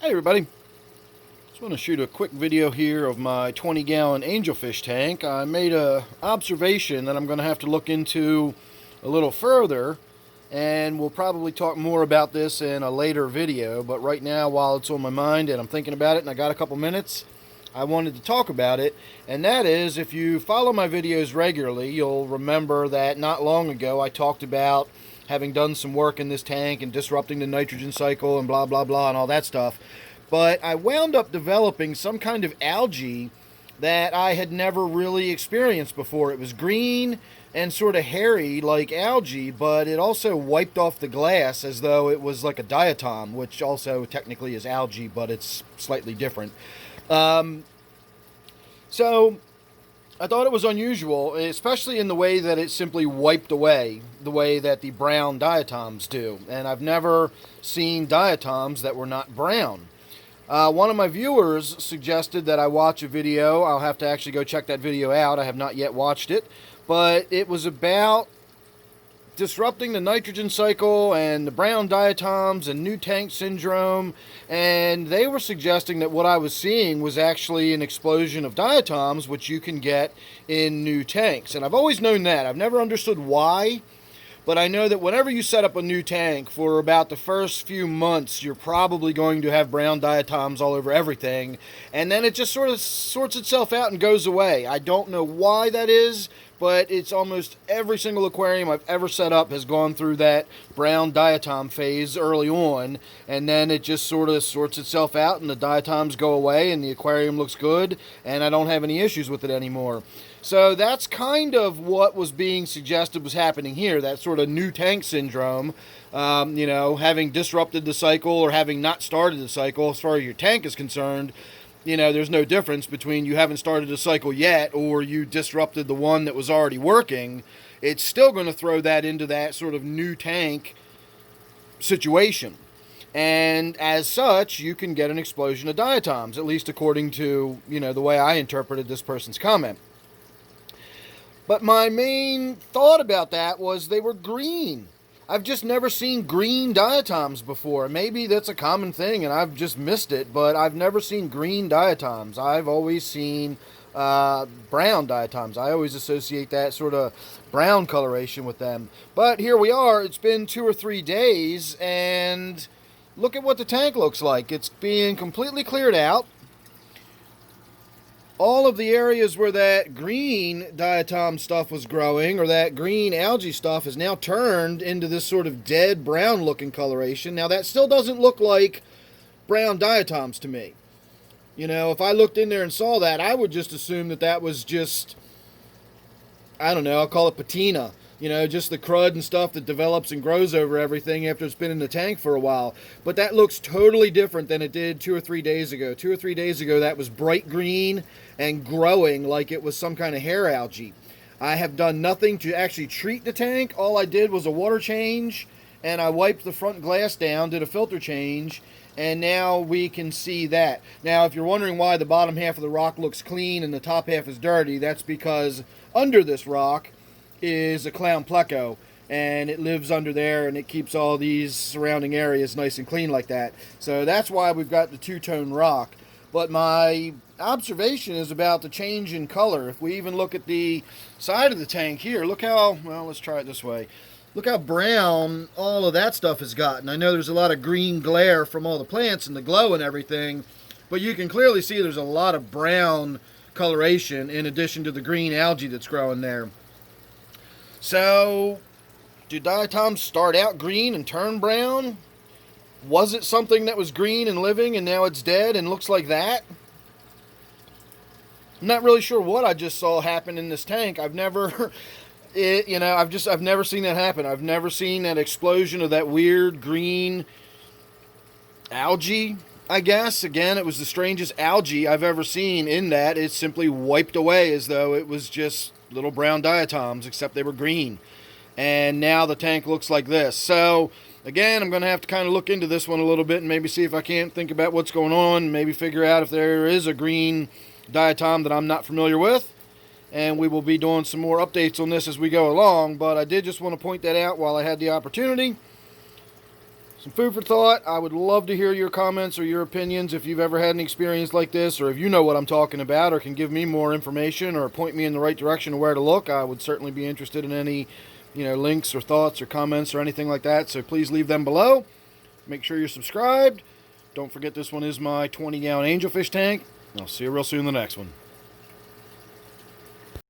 Hey everybody, just want to shoot a quick video here of my 20-gallon angelfish tank. I made a observation that I'm going to have to look into a little further, and we'll probably talk more about this in a later video, but right now while it's on my mind and I'm thinking about it and I got a couple minutes, I wanted to talk about it. And that is, if you follow my videos regularly, you'll remember that not long ago I talked about having done some work in this tank and disrupting the nitrogen cycle and blah blah blah and all that stuff. But I wound up developing some kind of algae that I had never really experienced before. It was green and sort of hairy like algae, but it also wiped off the glass as though it was like a diatom, which also technically is algae, but it's slightly different. So I thought it was unusual, especially in the way that it simply wiped away, the way that the brown diatoms do. And I've never seen diatoms that were not brown. One of my viewers suggested that I watch a video. I'll have to actually go check that video out. I have not yet watched it. But it was about disrupting the nitrogen cycle and the brown diatoms and new tank syndrome, and they were suggesting that what I was seeing was actually an explosion of diatoms, which you can get in new tanks. And I've always known that. I've never understood why, but I know that whenever you set up a new tank, for about the first few months, you're probably going to have brown diatoms all over everything, and then it just sort of sorts itself out and goes away. I don't know why that is, but it's almost every single aquarium I've ever set up has gone through that brown diatom phase early on, and then it just sort of sorts itself out and the diatoms go away and the aquarium looks good and I don't have any issues with it anymore. So that's kind of what was being suggested was happening here, that sort of new tank syndrome, having disrupted the cycle or having not started the cycle. As far as your tank is concerned, there's no difference between you haven't started the cycle yet or you disrupted the one that was already working. It's still going to throw that into that sort of new tank situation. And as such, you can get an explosion of diatoms, at least according to, the way I interpreted this person's comment. But my main thought about that was they were green. I've just never seen green diatoms before. Maybe that's a common thing and I've just missed it, but I've never seen green diatoms. I've always seen brown diatoms. I always associate that sort of brown coloration with them. But here we are. It's been 2 or 3 days and look at what the tank looks like. It's being completely cleared out. All of the areas where that green diatom stuff was growing, or that green algae stuff, is now turned into this sort of dead brown looking coloration. Now that still doesn't look like brown diatoms to me. If I looked in there and saw that, I would just assume that that was just, I don't know, I'll call it patina. Just the crud and stuff that develops and grows over everything after it's been in the tank for a while. But that looks totally different than it did 2 or 3 days ago. 2 or 3 days ago, that was bright green and growing like it was some kind of hair algae. I have done nothing to actually treat the tank. All I did was a water change, and I wiped the front glass down, did a filter change, and now we can see that. Now, if you're wondering why the bottom half of the rock looks clean and the top half is dirty, that's because under this rock is a clown pleco, and it lives under there and it keeps all these surrounding areas nice and clean like that. So that's why we've got the two-tone rock. But my observation is about the change in color. If we even look at the side of the tank here, look how, well, let's try it this way. Look how brown all of that stuff has gotten. I know there's a lot of green glare from all the plants and the glow and everything, but you can clearly see there's a lot of brown coloration in addition to the green algae that's growing there. So, do diatoms start out green and turn brown? Was it something that was green and living and now it's dead and looks like that? I'm not really sure what I just saw happen in this tank. I've never, I've never seen that happen. I've never seen that explosion of that weird green algae, I guess. Again, it was the strangest algae I've ever seen in that it simply wiped away as though it was just little brown diatoms, except they were green. And now the tank looks like this. So again, I'm going to have to kind of look into this one a little bit and maybe see if I can't think about what's going on, maybe figure out if there is a green diatom that I'm not familiar with, and we will be doing some more updates on this as we go along. But I did just want to point that out while I had the opportunity. some food for thought. I would love to hear your comments or your opinions if you've ever had an experience like this, or if you know what I'm talking about, or can give me more information or point me in the right direction of where to look. I would certainly be interested in any, links or thoughts or comments or anything like that. So please leave them below. Make sure you're subscribed. Don't forget this one is my 20-gallon angelfish tank. I'll see you real soon in the next one.